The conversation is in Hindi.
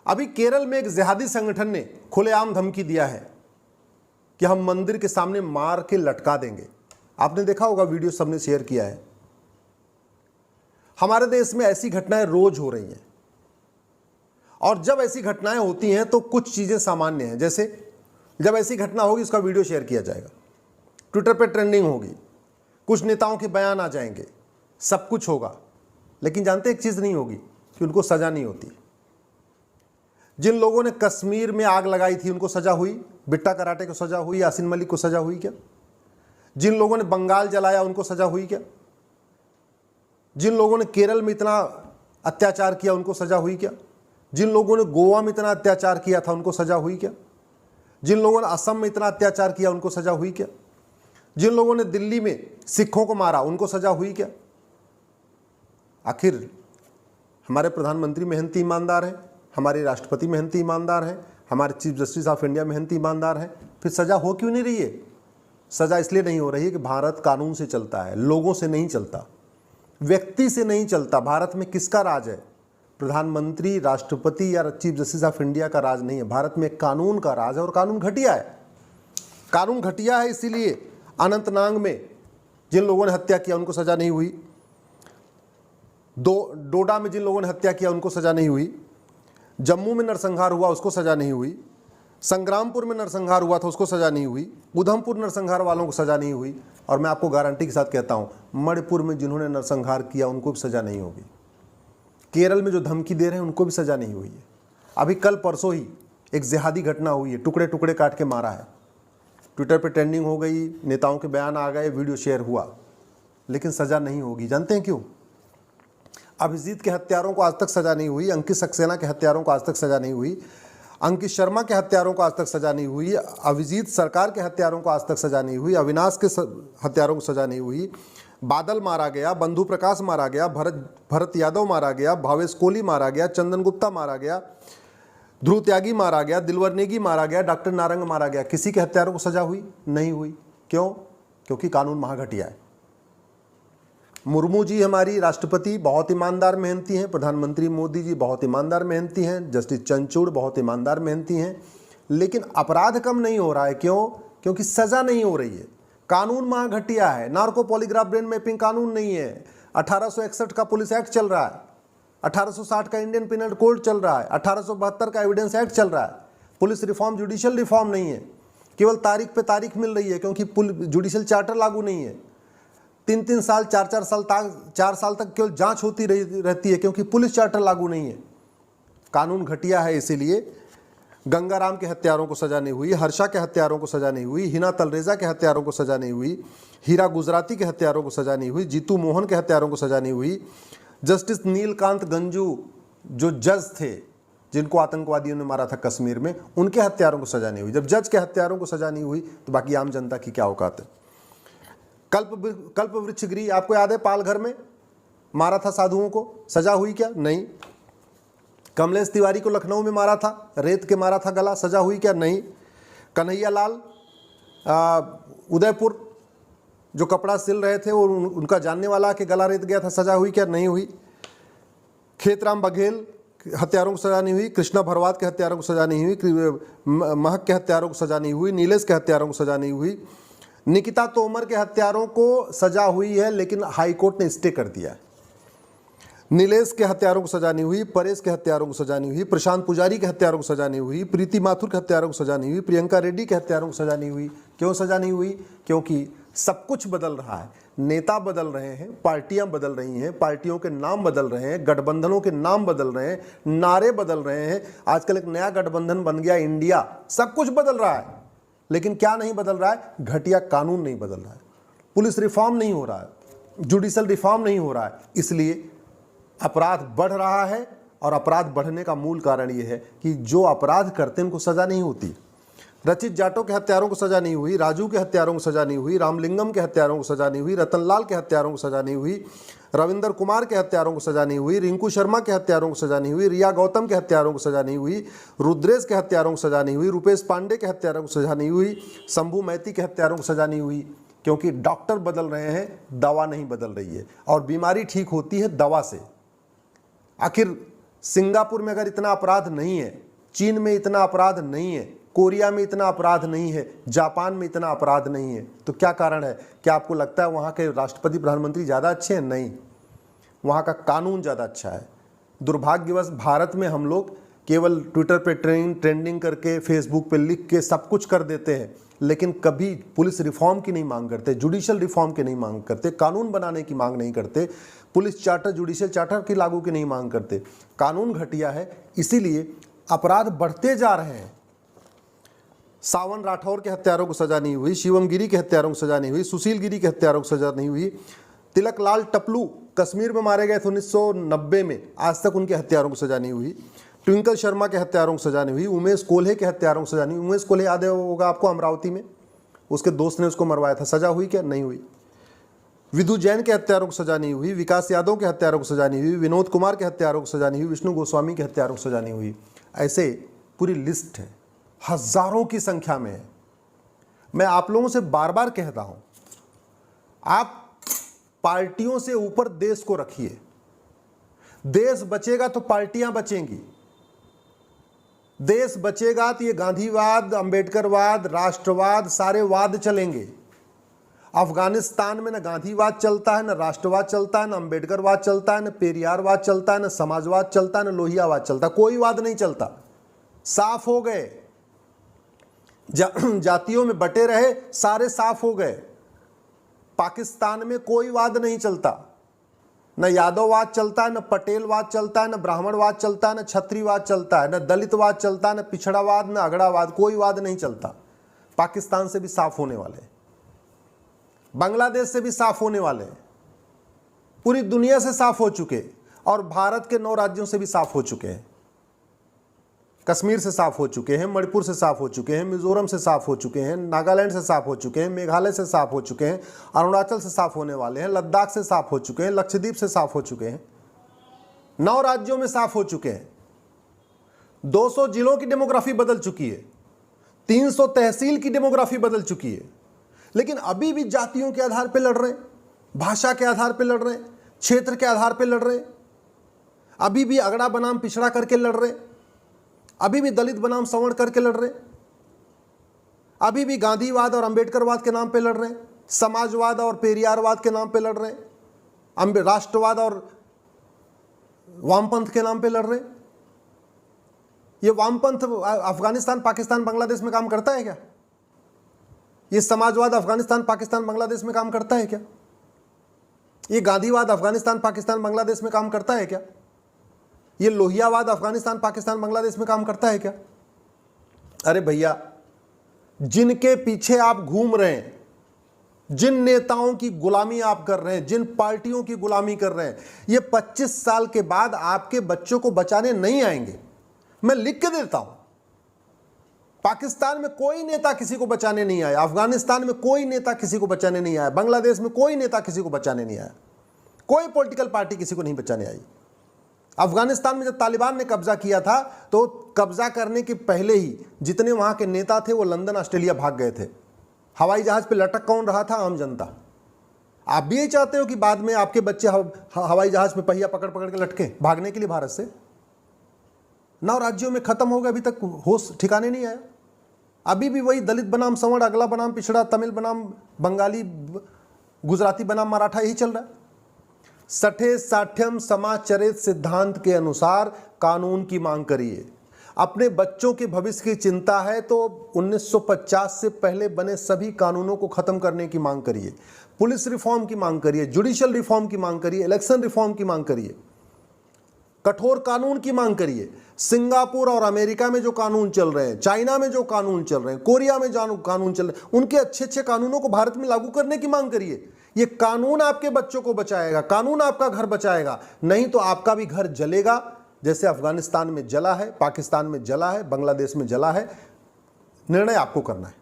अभी केरल में एक जिहादी संगठन ने खुलेआम धमकी दिया है कि हम मंदिर के सामने मार के लटका देंगे। आपने देखा होगा, वीडियो सबने शेयर किया है। हमारे देश में ऐसी घटनाएं रोज हो रही हैं, और जब ऐसी घटनाएं होती हैं तो कुछ चीजें सामान्य हैं। जैसे जब ऐसी घटना होगी उसका वीडियो शेयर किया जाएगा, ट्विटर पे ट्रेंडिंग होगी, कुछ नेताओं के बयान आ जाएंगे, सब कुछ होगा। लेकिन जानते एक चीज नहीं होगी कि उनको सजा नहीं होती। जिन लोगों ने कश्मीर में आग लगाई थी उनको सजा हुई, बिट्टा कराटे को सजा हुई, यासीन मलिक को सजा हुई क्या? जिन लोगों ने बंगाल जलाया उनको सजा हुई क्या? जिन लोगों ने केरल में इतना अत्याचार किया उनको सजा हुई क्या? जिन लोगों ने गोवा में इतना अत्याचार किया था उनको सजा हुई क्या? जिन लोगों ने असम में इतना अत्याचार किया उनको सजा हुई क्या? जिन लोगों ने दिल्ली में सिखों को मारा उनको सजा हुई क्या? आखिर हमारे प्रधानमंत्री मेहनती ईमानदार हैं, हमारे राष्ट्रपति मेहनती ईमानदार हैं, हमारे चीफ जस्टिस ऑफ इंडिया मेहनती ईमानदार हैं, फिर सजा हो क्यों नहीं रही है? सजा इसलिए नहीं हो रही है कि भारत कानून से चलता है, लोगों से नहीं चलता, व्यक्ति से नहीं चलता। भारत में किसका राज है? प्रधानमंत्री, राष्ट्रपति या चीफ जस्टिस ऑफ इंडिया का राज नहीं है। भारत में कानून का राज है, और कानून घटिया है। कानून घटिया है, इसीलिए अनंतनाग में जिन लोगों ने हत्या किया उनको सजा नहीं हुई, डोडा में जिन लोगों ने हत्या किया उनको सजा नहीं हुई, जम्मू में नरसंहार हुआ उसको सजा नहीं हुई, संग्रामपुर में नरसंहार हुआ था उसको सजा नहीं हुई, उधमपुर नरसंहार वालों को सजा नहीं हुई, और मैं आपको गारंटी के साथ कहता हूं मणिपुर में जिन्होंने नरसंहार किया उनको भी सजा नहीं होगी। केरल में जो धमकी दे रहे हैं उनको भी सजा नहीं हुई है। अभी कल परसों ही एक जिहादी घटना हुई है, टुकड़े टुकड़े काट के मारा है, ट्विटर पे ट्रेंडिंग हो गई, नेताओं के बयान आ गए, वीडियो शेयर हुआ, लेकिन सजा नहीं होगी। जानते हैं क्यों? अभिजीत के हत्यारों को आज तक सजा नहीं हुई, अंकित सक्सेना के हत्यारों को आज तक सजा नहीं हुई, अंकित शर्मा के हत्यारों को आज तक सजा नहीं हुई, अभिजीत सरकार के हत्यारों को आज तक सजा नहीं हुई, अविनाश के हत्यारों को सजा नहीं हुई, बादल मारा गया, बंधु प्रकाश मारा गया, भरत यादव मारा गया, भावेश कोहली मारा गया, चंदन गुप्ता मारा गया, ध्रुव त्यागी मारा गया, दिलवर नेगी मारा गया, डॉक्टर नारंग मारा गया। किसी के हत्यारों को सजा हुई? नहीं हुई। क्यों? क्योंकि कानून महाघटिया है। मुर्मू जी हमारी राष्ट्रपति बहुत ईमानदार मेहनती हैं, प्रधानमंत्री मोदी जी बहुत ईमानदार मेहनती हैं, जस्टिस चंद्रचूड़ बहुत ईमानदार मेहनती हैं, लेकिन अपराध कम नहीं हो रहा है। क्यों? क्योंकि सजा नहीं हो रही है। कानून महाघटिया है। नार्को पॉलीग्राफ ब्रेन मैपिंग कानून नहीं है। 1861 का पुलिस एक्ट चल रहा है, 1860 का इंडियन पिनल कोड चल रहा है, 1872 का एविडेंस एक्ट चल रहा है। पुलिस रिफॉर्म जुडिशियल रिफॉर्म नहीं है, केवल तारीख पे तारीख मिल रही है, क्योंकि जुडिशियल चार्टर लागू नहीं है। 3-3 साल 4-4 साल 4 साल तक केवल जांच होती रहती है, क्योंकि पुलिस चार्टर लागू नहीं है। कानून घटिया है, इसीलिए गंगाराम के हत्यारों को सजा नहीं हुई, हर्षा के हत्यारों को सजा नहीं हुई, हिना तलरेजा के हत्यारों को सजा नहीं हुई, हीरा गुजराती के हत्यारों को सजा नहीं हुई, जीतू मोहन के हत्यारों को सजा नहीं हुई, जस्टिस नीलकांत गंजू जो जज थे जिनको आतंकवादियों ने मारा था कश्मीर में, उनके हत्यारों को सजा नहीं हुई। जब जज के हत्यारों को सजा नहीं हुई तो बाकी आम जनता की क्या औकात है? कल्प वृक्ष गिरी, आपको याद है, पालघर में मारा था साधुओं को, सजा हुई क्या? नहीं। कमलेश तिवारी को लखनऊ में मारा था, रेत के मारा था गला, सजा हुई क्या? नहीं। कन्हैया लाल उदयपुर जो कपड़ा सिल रहे थे और उनका जानने वाला के गला रेत गया था, सजा हुई क्या? नहीं हुई। खेतराम बघेल हत्यारों को सजा नहीं हुई, कृष्णा भरवात के हत्यारों को सजा नहीं हुई, महक के हत्यारों को सजा नहीं हुई, नीलेश के हत्यारों को सजा नहीं हुई, निकिता तोमर के हत्यारों को सजा हुई है, लेकिन हाईकोर्ट ने स्टे कर दिया है। नीलेश के हत्यारों को सजा नहीं हुई, परेश के हत्यारों को सजा नहीं हुई, प्रशांत पुजारी के हत्यारों को सजा नहीं हुई, प्रीति माथुर के हत्यारों को सजा नहीं हुई, प्रियंका रेड्डी के हत्यारों को सजा नहीं हुई। क्यों सजा नहीं हुई? क्योंकि सब कुछ बदल रहा है, नेता बदल रहे हैं, पार्टियां बदल रही हैं, पार्टियों के नाम बदल रहे हैं, गठबंधनों के नाम बदल रहे हैं, नारे बदल रहे हैं। आजकल एक नया गठबंधन बन गया इंडिया। सब कुछ बदल रहा है, लेकिन क्या नहीं बदल रहा है? घटिया कानून नहीं बदल रहा है, पुलिस रिफॉर्म नहीं हो रहा है, जुडिशियल रिफॉर्म नहीं हो रहा है। इसलिए अपराध बढ़ रहा है, और अपराध बढ़ने का मूल कारण यह है कि जो अपराध करते हैं उनको सजा नहीं होती। रचित जाटव के हत्यारों को सजा नहीं हुई, राजू के हत्यारों को सजा नहीं हुई, रामलिंगम के हत्यारों को सजा नहीं हुई, रतनलाल के हत्यारों को सजा नहीं हुई, रविंदर कुमार के हत्यारों को सजा नहीं हुई, रिंकू शर्मा के हत्यारों को सजा नहीं हुई, रिया गौतम के हत्यारों को सजा नहीं हुई, रुद्रेश के हत्यारों को सजा नहीं हुई, रुपेश पांडे के हत्यारों को सजा नहीं हुई, शंभू मैती के हत्यारों को सजा नहीं हुई। क्योंकि डॉक्टर बदल रहे हैं, दवा नहीं बदल रही है, और बीमारी ठीक होती है दवा से। आखिर सिंगापुर में अगर इतना अपराध नहीं है, चीन में इतना अपराध नहीं है, कोरिया में इतना अपराध नहीं है, जापान में इतना अपराध नहीं है, तो क्या कारण है? क्या आपको लगता है वहाँ के राष्ट्रपति प्रधानमंत्री ज़्यादा अच्छे हैं? नहीं, वहाँ का कानून ज़्यादा अच्छा है। दुर्भाग्यवश भारत में हम लोग केवल ट्विटर पे ट्रेंडिंग करके, फेसबुक पे लिख के सब कुछ कर देते हैं, लेकिन कभी पुलिस रिफॉर्म की नहीं मांग करते, जुडिशियल रिफॉर्म की नहीं मांग करते, कानून बनाने की मांग नहीं करते, पुलिस चार्टर, जुडिशियल चार्टर की लागू की नहीं मांग करते। कानून घटिया है, इसीलिए अपराध बढ़ते जा रहे हैं। सावन राठौर के हत्यारों को सजा नहीं हुई, शिवम गिरी के हत्यारों को सजा नहीं हुई, सुशील गिरी के हत्यारों को सजा नहीं हुई, तिलक लाल टपलू कश्मीर में मारे गए थे 1990 में, आज तक उनके हत्यारों को सजा नहीं हुई, ट्विंकल शर्मा के हत्यारों को सजा नहीं हुई, उमेश कोल्हे के हत्यारों को सजा नहीं हुई। उमेश कोल्हे याद होगा आपको, अमरावती में उसके दोस्त ने उसको मरवाया था, सजा हुई क्या? नहीं हुई। विधु जैन के हत्यारों को सजा नहीं हुई, विकास यादव के हत्यारों को सजा नहीं हुई, विनोद कुमार के हत्यारों को सजा नहीं हुई, विष्णु गोस्वामी के हत्यारों को सजा नहीं हुई। ऐसे पूरी लिस्ट है, हजारों की संख्या में है। मैं आप लोगों से बार बार कहता हूं, आप पार्टियों से ऊपर देश को रखिए। देश बचेगा तो पार्टियां बचेंगी, देश बचेगा तो ये गांधीवाद, अंबेडकरवाद, राष्ट्रवाद, सारे वाद चलेंगे। अफगानिस्तान में न गांधीवाद चलता है, न राष्ट्रवाद चलता है, न अंबेडकरवाद चलता है, न पेरियारवाद चलता है, न समाजवाद चलता है, न लोहियावाद चलता, कोई वाद नहीं चलता। साफ हो गए, जातियों में बटे रहे, सारे साफ हो गए। पाकिस्तान में कोई वाद नहीं चलता, न यादववाद चलता है, न पटेलवाद चलता है, न ब्राह्मणवाद चलता है, न क्षत्रियवाद चलता है, न दलितवाद चलता है, न पिछड़ावाद, न अगड़ावाद, कोई वाद नहीं चलता। पाकिस्तान से भी साफ होने वाले, बांग्लादेश से भी साफ होने वाले, पूरी दुनिया से साफ हो चुके, और भारत के 9 राज्यों से भी साफ हो चुके हैं। कश्मीर से साफ हो चुके हैं, मणिपुर से साफ हो चुके हैं, मिजोरम से साफ हो चुके हैं, नागालैंड से साफ हो चुके हैं, मेघालय से साफ हो चुके हैं, अरुणाचल से साफ होने वाले हैं, लद्दाख से साफ हो चुके हैं, लक्षद्वीप से साफ हो चुके हैं, 9 राज्यों में साफ हो चुके हैं। 200 जिलों की डेमोग्राफी बदल चुकी है, 300 तहसील की डेमोग्राफी बदल चुकी है, लेकिन अभी भी जातियों के आधार पर लड़ रहे हैं, भाषा के आधार पर लड़ रहे हैं, क्षेत्र के आधार पर लड़ रहे हैं, अभी भी अगड़ा बनाम पिछड़ा करके लड़ रहे हैं, अभी भी दलित बनाम सवर्ण करके लड़ रहे, अभी भी गांधीवाद और अंबेडकरवाद के नाम पे लड़ रहे, समाजवाद और पेरियारवाद के नाम पे लड़ रहे, राष्ट्रवाद और वामपंथ के नाम पे लड़ रहे। ये वामपंथ अफगानिस्तान, पाकिस्तान, बांग्लादेश में काम करता है क्या? ये समाजवाद अफगानिस्तान, पाकिस्तान, बांग्लादेश में काम करता है क्या? ये गांधीवाद अफगानिस्तान, पाकिस्तान, बांग्लादेश में काम करता है क्या? ये लोहियावाद अफगानिस्तान, पाकिस्तान, बांग्लादेश में काम करता है क्या? अरे भैया, जिनके पीछे आप घूम रहे हैं, जिन नेताओं की गुलामी आप कर रहे हैं, जिन पार्टियों की गुलामी कर रहे हैं, ये 25 साल के बाद आपके बच्चों को बचाने नहीं आएंगे। मैं लिख के देता हूं, पाकिस्तान में कोई नेता किसी को बचाने नहीं आया, अफगानिस्तान में कोई नेता किसी को बचाने नहीं आया, बांग्लादेश में कोई नेता किसी को बचाने नहीं आया, कोई पॉलिटिकल पार्टी किसी को नहीं बचाने आई। अफगानिस्तान में जब तालिबान ने कब्जा किया था, तो कब्जा करने के पहले ही जितने वहां के नेता थे वो लंदन, ऑस्ट्रेलिया भाग गए थे। हवाई जहाज पे लटक कौन रहा था? आम जनता। आप भी यही चाहते हो कि बाद में आपके बच्चे हवाई जहाज में पहिया पकड़ पकड़ के लटके भागने के लिए भारत से? 9 राज्यों में खत्म हो गए, अभी तक होश ठिकाने नहीं आया। अभी भी वही दलित बनाम सवर्ण, अगला बनाम पिछड़ा, तमिल बनाम बंगाली, गुजराती बनाम मराठा, यही चल रहा है। सठे साठ्यम समाचरित सिद्धांत के अनुसार कानून की मांग करिए। अपने बच्चों के भविष्य की चिंता है तो 1950 से पहले बने सभी कानूनों को खत्म करने की मांग करिए, पुलिस रिफॉर्म की मांग करिए, जुडिशियल रिफॉर्म की मांग करिए, इलेक्शन रिफॉर्म की मांग करिए, कठोर कानून की मांग करिए। सिंगापुर और अमेरिका में जो कानून चल रहे हैं, चाइना में जो कानून चल रहे हैं, कोरिया में जो कानून चल रहे हैं, उनके अच्छे अच्छे कानूनों को भारत में लागू करने की मांग करिए। ये कानून आपके बच्चों को बचाएगा, कानून आपका घर बचाएगा, नहीं तो आपका भी घर जलेगा, जैसे अफगानिस्तान में जला है, पाकिस्तान में जला है, बांग्लादेश में जला है। निर्णय आपको करना है।